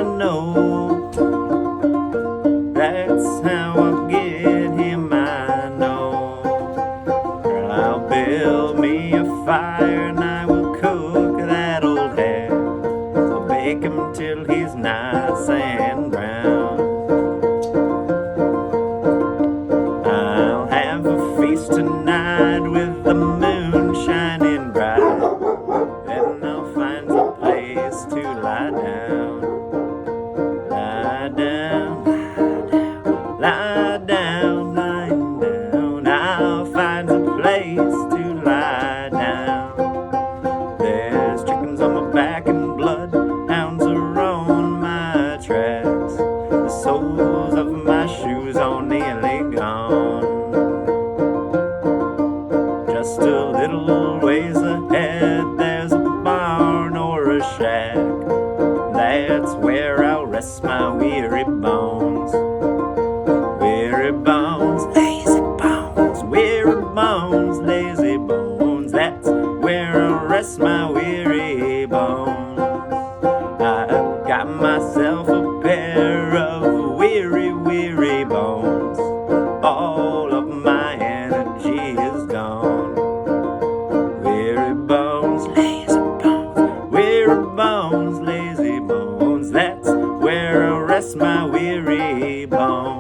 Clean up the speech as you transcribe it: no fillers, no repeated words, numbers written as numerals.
I know. That's how I'll get him, I know. I'll build me a fire and I will cook that old hag. I'll bake him till he's nice and brown. I'll have a feast tonight with the moon shining bright. Then I'll find a place to lie down. Lie down, lie down, lying down. I'll find a place to lie down. There's chickens on my back and bloodhounds are on my tracks. The soles of my shoes are nearly gone. Just a little ways ahead, there's a barn or a shack. That's where I'll rest my weary bones. Weary bones, lazy bones, weary bones, lazy bones. That's where I'll rest my weary bones. I've got myself a pair of weary, weary bones. All of my energy is gone. Weary bones, lazy bones, weary bones, lazy bones. That's where I'll rest my weary bones.